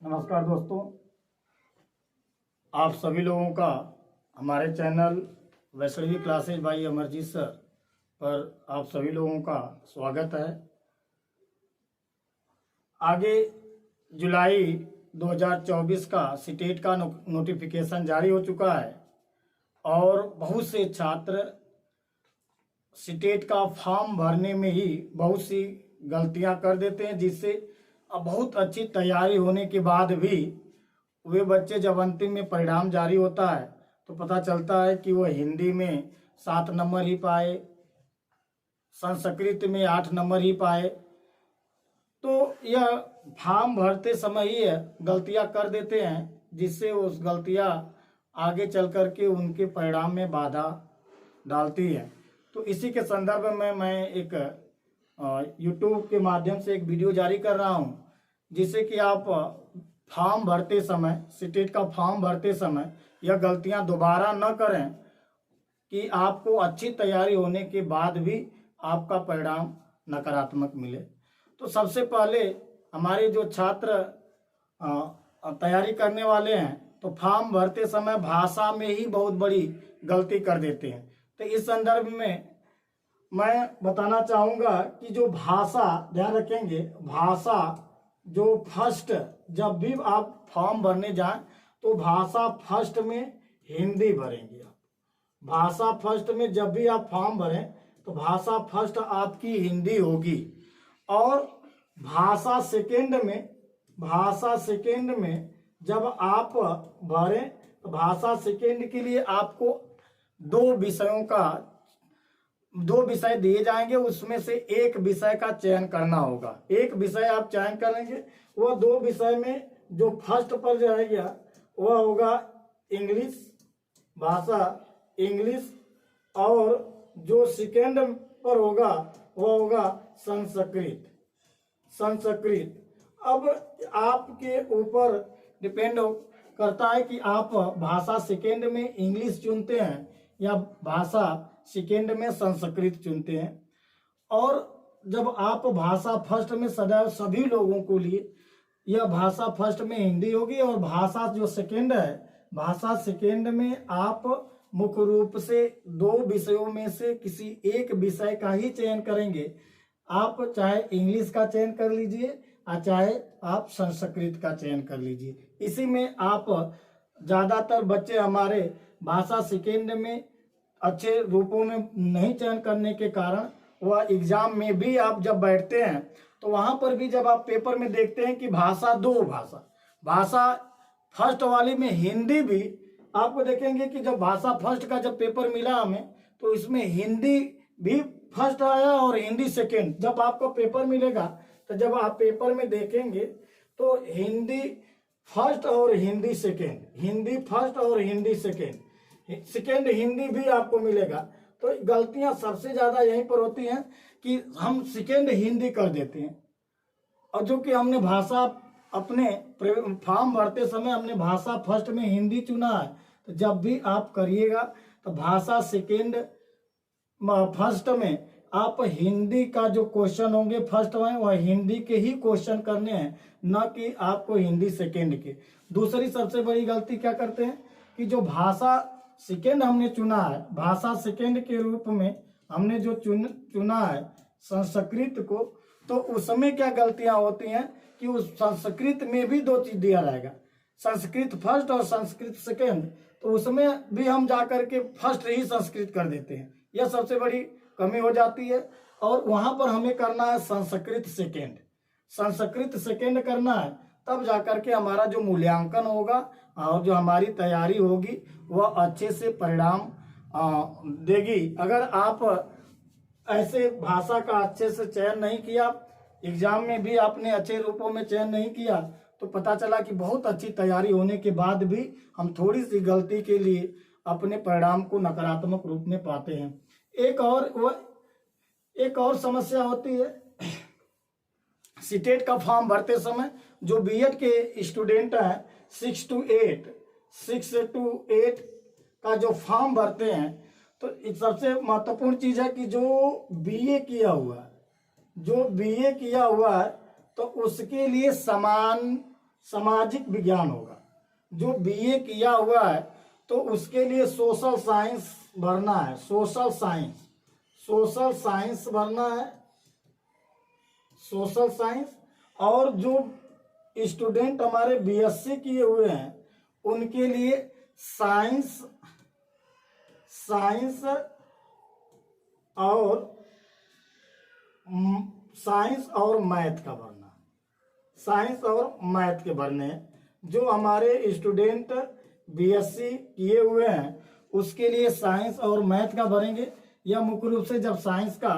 नमस्कार दोस्तों, आप सभी लोगों का हमारे channel Vaishnavi classes by Amarjeet sir पर आप सभी लोगों का स्वागत है। आगे जुलाई 2024 का सीटेट का नोटिफिकेशन जारी हो चुका है और बहुत से छात्र सीटेट का फॉर्म भरने में ही बहुत सी गलतियां कर देते हैं, जिससे अब बहुत अच्छी तैयारी होने के बाद भी वे बच्चे जब अंतिम में परिणाम जारी होता है तो पता चलता है कि वो हिंदी में 7 नंबर ही पाए, संस्कृत में 8 नंबर ही पाए। तो यह फॉर्म भरते समय ही गलतियां कर देते हैं, जिससे उस गलतियां आगे चल कर के उनके परिणाम में बाधा डालती है। तो इसी के संदर्भ में मैं एक यूट्यूब के माध्यम से एक वीडियो जारी कर रहा हूं, जिससे कि आप फॉर्म भरते समय, सीटेट का फॉर्म भरते समय यह गलतियां दोबारा न करें कि आपको अच्छी तैयारी होने के बाद भी आपका परिणाम नकारात्मक मिले। तो सबसे पहले हमारे जो छात्र तैयारी करने वाले हैं तो फॉर्म भरते समय भाषा में ही बहुत बड़ी गलती कर देते हैं। तो इस संदर्भ में मैं बताना चाहूँगा कि जो भाषा, ध्यान रखेंगे, भाषा जो फर्स्ट, जब भी आप फॉर्म भरने जाएं तो भाषा फर्स्ट में हिंदी भरेंगे। आप भाषा फर्स्ट में जब भी आप फॉर्म भरें तो भाषा फर्स्ट आपकी हिंदी होगी। और भाषा सेकेंड में जब आप भरें तो भाषा सेकेंड के लिए आपको दो विषय दिए जाएंगे, उसमें से एक विषय का चयन करना होगा। एक विषय आप चयन करेंगे, वह 2 विषय में जो फर्स्ट पर जाएगा वह होगा इंग्लिश, भाषा इंग्लिश, और जो सेकेंड पर होगा वह होगा संस्कृत। अब आपके ऊपर डिपेंड करता है कि आप भाषा सेकेंड में इंग्लिश चुनते हैं या भाषा सेकेंड में संस्कृत चुनते हैं। और जब आप भाषा फर्स्ट में, सदैव सभी लोगों को लिए यह भाषा फर्स्ट में हिंदी होगी, और भाषा जो सेकेंड है, भाषा सेकेंड में आप मुख्य रूप से 2 विषयों में से किसी एक विषय का ही चयन करेंगे। आप चाहे इंग्लिश का चयन कर लीजिए और चाहे आप संस्कृत का चयन कर लीजिए। इसी में आप ज़्यादातर बच्चे हमारे भाषा सेकेंड में अच्छे रूपों में नहीं चयन करने के कारण वह एग्जाम में भी आप जब बैठते हैं तो वहां पर भी जब आप पेपर में देखते हैं कि भाषा फर्स्ट वाली में हिंदी भी, आपको देखेंगे कि जब भाषा फर्स्ट का जब पेपर मिला हमें तो इसमें हिंदी भी फर्स्ट आया और हिंदी सेकेंड। जब आपको पेपर मिलेगा तो जब आप पेपर में देखेंगे तो हिंदी फर्स्ट और हिंदी सेकेंड, हिंदी फर्स्ट और हिंदी सेकेंड हिंदी भी आपको मिलेगा। तो गलतियां सबसे ज्यादा यहीं पर होती हैं कि हम सेकेंड हिंदी कर देते हैं, और जो कि हमने भाषा अपने फॉर्म भरते समय हमने भाषा फर्स्ट में हिंदी चुना है। तो जब भी आप करिएगा तो भाषा सेकेंड फर्स्ट में आप हिंदी का जो क्वेश्चन होंगे फर्स्ट में, वह हिंदी के ही क्वेश्चन करने हैं, न कि आपको हिंदी सेकेंड के। दूसरी सबसे बड़ी गलती क्या करते हैं कि जो भाषा सेकेंड हमने चुना है, भाषा सेकेंड के रूप में हमने जो चुना है संस्कृत को, तो उसमें क्या गलतियां होती हैं कि उस संस्कृत में भी 2 चीज दिया रहेगा, संस्कृत फर्स्ट और संस्कृत सेकेंड। तो उसमें भी हम जाकर के फर्स्ट ही संस्कृत कर देते हैं। यह सबसे बड़ी कमी हो जाती है। और वहां पर हमें करना है संस्कृत सेकेंड करना है, तब जाकर के हमारा जो मूल्यांकन होगा और जो हमारी तैयारी होगी वह अच्छे से परिणाम देगी। अगर आप ऐसे भाषा का अच्छे से चयन नहीं किया, एग्जाम में भी आपने अच्छे रूपों में चयन नहीं किया, तो पता चला कि बहुत अच्छी तैयारी होने के बाद भी हम थोड़ी सी गलती के लिए अपने परिणाम को नकारात्मक रूप में पाते हैं। एक और समस्या होती है सीटेट का फॉर्म भरते समय। जो बीएड के स्टूडेंट हैं 6 to 8 का जो फॉर्म भरते हैं, तो सबसे महत्वपूर्ण चीज है कि जो बीए किया हुआ है तो उसके लिए समान सामाजिक विज्ञान होगा। जो बीए किया हुआ है तो उसके लिए सोशल साइंस भरना है, सोशल साइंस भरना है, सोशल साइंस। और जो स्टूडेंट हमारे बीएससी किए हुए हैं उनके लिए साइंस और मैथ का भरना, साइंस और मैथ के भरने हैं। जो हमारे स्टूडेंट बीएससी किए हुए हैं उसके लिए साइंस और मैथ का भरेंगे। या मुख्य रूप से जब साइंस का,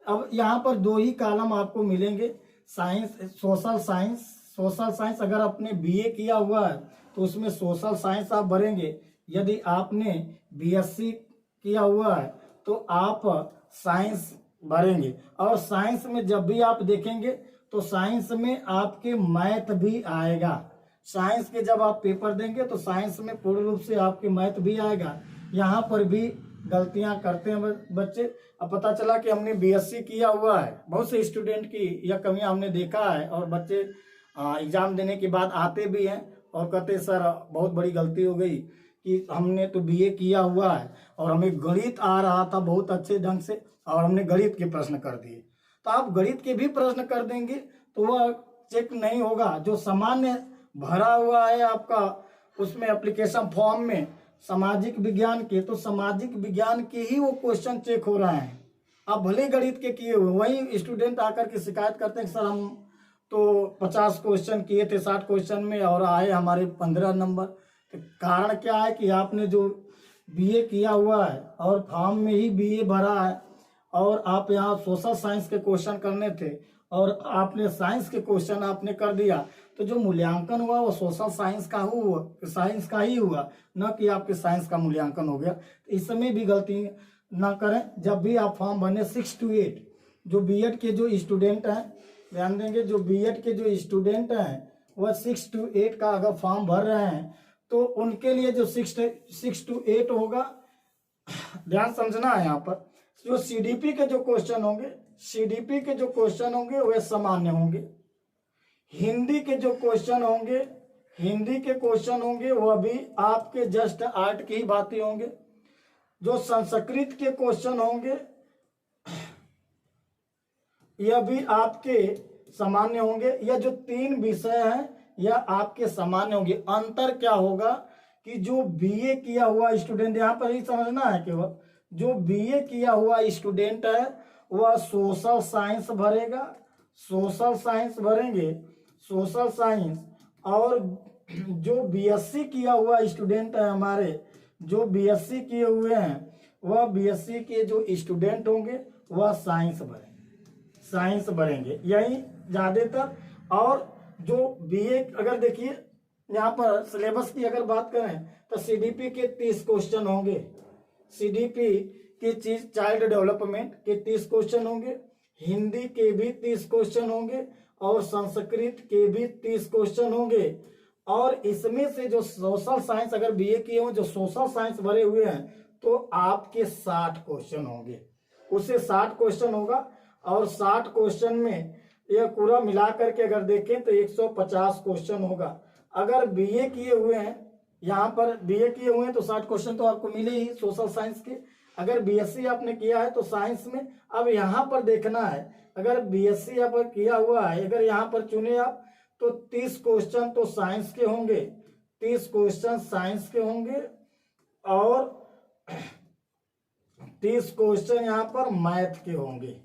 अब यहाँ पर दो ही कॉलम आपको मिलेंगे, सोशल साइंस। अगर आपने बीए किया हुआ है तो उसमें सोशल साइंस आप भरेंगे। यदि आपने बीएससी किया हुआ है तो आप साइंस भरेंगे। और साइंस में जब भी आप देखेंगे तो साइंस में आपके मैथ भी आएगा। साइंस के जब आप पेपर देंगे तो साइंस में पूर्ण रूप से आपके मैथ भी आएगा। यहाँ पर भी गलतियां करते हैं बच्चे। अब पता चला कि हमने बीएससी किया हुआ है, बहुत से स्टूडेंट की यह कमियां हमने देखा है। और बच्चे एग्जाम देने के बाद आते भी हैं और कहते सर बहुत बड़ी गलती हो गई कि हमने तो बीए किया हुआ है और हमें गणित आ रहा था बहुत अच्छे ढंग से और हमने गणित के प्रश्न कर दिए। तो आप गणित के भी प्रश्न कर देंगे तो वह चेक नहीं होगा। जो सामान्य भरा हुआ है आपका उसमें एप्लीकेशन फॉर्म में सामाजिक विज्ञान के, तो सामाजिक विज्ञान के ही वो क्वेश्चन चेक हो रहे हैं। आप भले गणित के किए हुए, वही स्टूडेंट आकर के शिकायत करते हैं सर हम तो 50 क्वेश्चन किए थे 60 क्वेश्चन में और आए हमारे 15 नंबर। तो कारण क्या है कि आपने जो बीए किया हुआ है और फॉर्म में ही बीए भरा है और आप यहाँ सोशल साइंस के क्वेश्चन करने थे और आपने साइंस के क्वेश्चन आपने कर दिया, तो जो मूल्यांकन हुआ वो सोशल साइंस का ही हुआ, न कि आपके साइंस का मूल्यांकन हो गया। तो इस समय भी गलती ना करें। जब भी आप फॉर्म भरने 6 to 8, जो बीएड के जो स्टूडेंट हैं ध्यान देंगे, जो बीएड के जो स्टूडेंट हैं वह 6 to 8 का अगर फॉर्म भर रहे हैं तो उनके लिए जो 6 to 8 होगा, ध्यान समझना है। यहाँ पर जो सीडीपी के जो क्वेश्चन होंगे वे सामान्य होंगे। हिंदी के क्वेश्चन होंगे वह भी आपके जस्ट आर्ट की ही बातें होंगे। जो संस्कृत के क्वेश्चन होंगे यह भी आपके सामान्य होंगे। यह जो 3 विषय हैं यह आपके सामान्य होंगे। अंतर क्या होगा कि जो बीए किया हुआ स्टूडेंट, यहाँ पर ही समझना है कि वह जो बीए किया हुआ स्टूडेंट है वह सोशल साइंस भरेगा, सोशल साइंस। और जो बीएससी किया हुआ स्टूडेंट है हमारे, जो बीएससी किए हुए हैं वह बीएससी के जो स्टूडेंट होंगे वह साइंस भरेंगे यही ज्यादातर। और जो बीए, अगर देखिए यहाँ पर सिलेबस की अगर बात करें तो सीडीपी के 30 क्वेश्चन होंगे, सीडीपी की चाइल्ड डेवलपमेंट के 30 क्वेश्चन होंगे, हिंदी के भी 30 क्वेश्चन होंगे और संस्कृत के भी 30 क्वेश्चन होंगे। और इसमें से जो सोशल साइंस, अगर बीए किए हो जो सोशल साइंस भरे हुए हैं तो आपके 60 क्वेश्चन होंगे, उससे 60 क्वेश्चन होगा। और 60 क्वेश्चन में यह पूरा मिला करके अगर देखें तो 150 क्वेश्चन होगा। अगर बीए किए हुए हैं, यहाँ पर बीए किए हुए हैं तो 60 क्वेश्चन तो आपको मिले ही सोशल साइंस के। अगर बीएससी आपने किया है तो साइंस में, अब यहाँ पर देखना है अगर बीएससी यहाँ पर किया हुआ है, अगर यहाँ पर चुने आप तो 30 क्वेश्चन तो साइंस के होंगे, 30 क्वेश्चन साइंस के होंगे और 30 क्वेश्चन यहाँ पर मैथ के होंगे,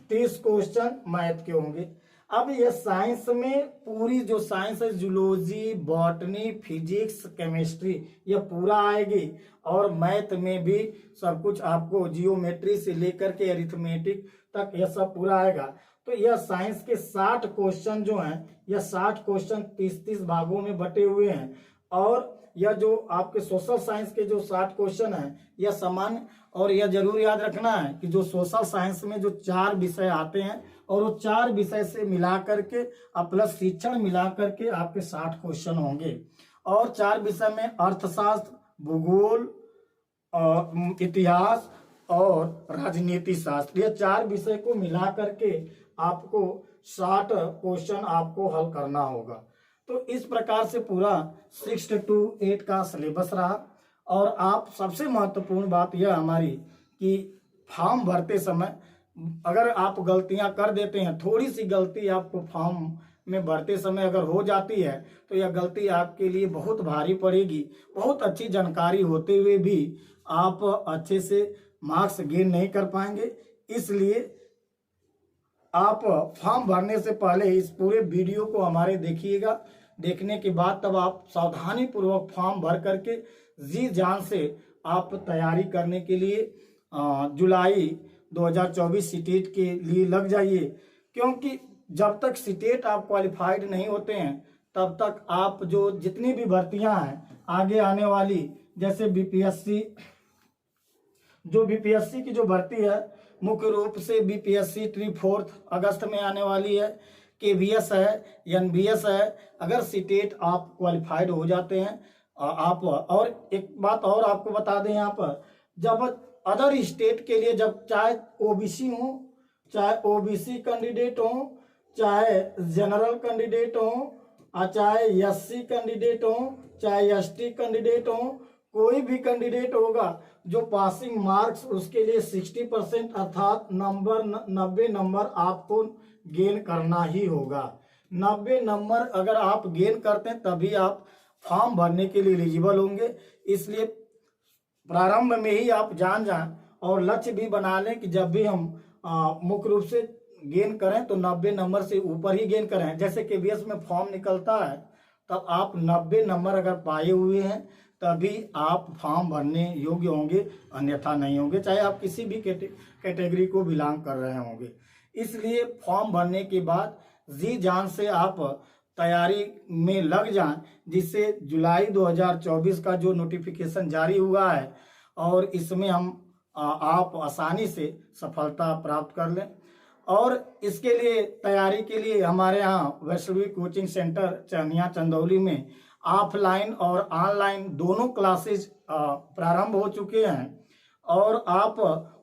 30 क्वेश्चन मैथ के होंगे। अब ये साइंस में पूरी जो साइंस है जूलॉजी, बॉटनी, फिजिक्स, केमिस्ट्री ये पूरा आएगी। और मैथ में भी सब कुछ आपको जियोमेट्री से लेकर के अरिथमेटिक तक यह सब पूरा आएगा। तो यह साइंस के 60 क्वेश्चन जो हैं, यह 60 क्वेश्चन 30-30 भागों में बटे हुए हैं। और यह जो आपके सोशल साइंस के जो 60 क्वेश्चन हैं यह सामान्य। और यह जरूर याद रखना है कि जो सोशल साइंस में जो 4 विषय आते हैं और वो 4 विषय से मिला करके प्लस शिक्षण मिला करके आपके 60 क्वेश्चन होंगे। और 4 विषय में अर्थशास्त्र, भूगोल, इतिहास और राजनीति शास्त्र, ये 4 विषय को मिला करके आपको 60 क्वेश्चन आपको हल करना होगा। तो इस प्रकार से पूरा 6 to 8 का सिलेबस रहा। और आप सबसे महत्वपूर्ण बात यह हमारी कि फॉर्म भरते समय अगर आप गलतियां कर देते हैं, थोड़ी सी गलती आपको फॉर्म में भरते समय अगर हो जाती है तो यह गलती आपके लिए बहुत भारी पड़ेगी। बहुत अच्छी जानकारी होते हुए भी आप अच्छे से मार्क्स गेन नहीं कर पाएंगे। इसलिए आप फॉर्म भरने से पहले इस पूरे वीडियो को हमारे देखिएगा। देखने के बाद तब आप सावधानी पूर्वक फॉर्म भर करके जी जान से आप तैयारी करने के लिए जुलाई 2024 सीटेट के लिए लग जाइए। क्योंकि जब तक सीटेट आप क्वालिफाइड नहीं होते हैं तब तक आप जो जितनी भी भर्तियां हैं आगे आने वाली, जैसे बीपीएससी, जो बीपीएससी की जो भर्ती है मुख्य रूप से बीपीएससी 3-4 अगस्त में आने वाली है, केवीएस है, एनबीएस है। अगर सीटेट आप क्वालिफाइड हो जाते हैं आप, और एक बात और आपको बता दें यहाँ पर, जब अदर स्टेट के लिए, जब चाहे ओबीसी हो, चाहे ओबीसी कैंडिडेट हो, चाहे जनरल कैंडिडेट हो, चाहे एससी कैंडिडेट हो, चाहे एसटी कैंडिडेट हो, कोई भी कैंडिडेट होगा जो पासिंग मार्क्स उसके लिए 60% अर्थात 90 नंबर आपको गेन करना ही होगा। 90 नंबर अगर आप गेन करते हैं तभी आप फॉर्म भरने के लिए एलिजिबल होंगे। इसलिए प्रारंभ में ही आप जान जाएं और लक्ष्य भी बना लें कि जब भी हम मुख्य रूप से गेन करें तो 90 नंबर से ऊपर ही गेन करें। जैसे केवीएस में फॉर्म निकलता है तब आप 90 नंबर अगर पाए हुए हैं तभी आप फॉर्म भरने योग्य होंगे, अन्यथा नहीं होंगे, चाहे आप किसी भी कैटेगरी को बिलोंग कर रहे होंगे। इसलिए फॉर्म भरने के बाद जी जान से आप तैयारी में लग जाएं, जिससे जुलाई 2024 का जो नोटिफिकेशन जारी हुआ है और इसमें हम आप आसानी से सफलता प्राप्त कर लें। और इसके लिए तैयारी के लिए हमारे यहाँ वैष्णवी कोचिंग सेंटर चनिया चंदौली में ऑफलाइन और ऑनलाइन दोनों क्लासेस प्रारंभ हो चुके हैं और आप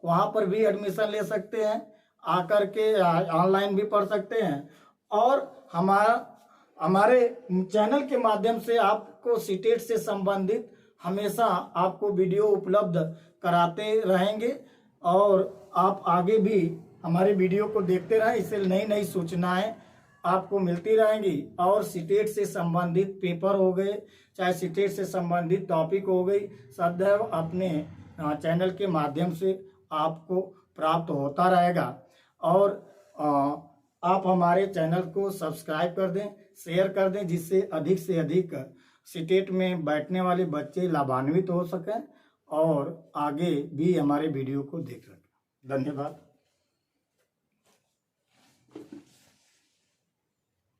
वहाँ पर भी एडमिशन ले सकते हैं, आकर के ऑनलाइन भी पढ़ सकते हैं। और हमारे चैनल के माध्यम से आपको सीटेट से संबंधित हमेशा आपको वीडियो उपलब्ध कराते रहेंगे और आप आगे भी हमारे वीडियो को देखते रहें। इससे नई नई सूचनाएं आपको मिलती रहेंगी और सीटेट से संबंधित पेपर हो गए, चाहे सीटेट से संबंधित टॉपिक हो गई, सदैव अपने चैनल के माध्यम से आपको प्राप्त होता रहेगा। और आप हमारे चैनल को सब्सक्राइब कर दें, शेयर कर दें, जिससे अधिक से अधिक सीटेट में बैठने वाले बच्चे लाभान्वित हो सकें और आगे भी हमारे वीडियो को देख सकें। धन्यवाद।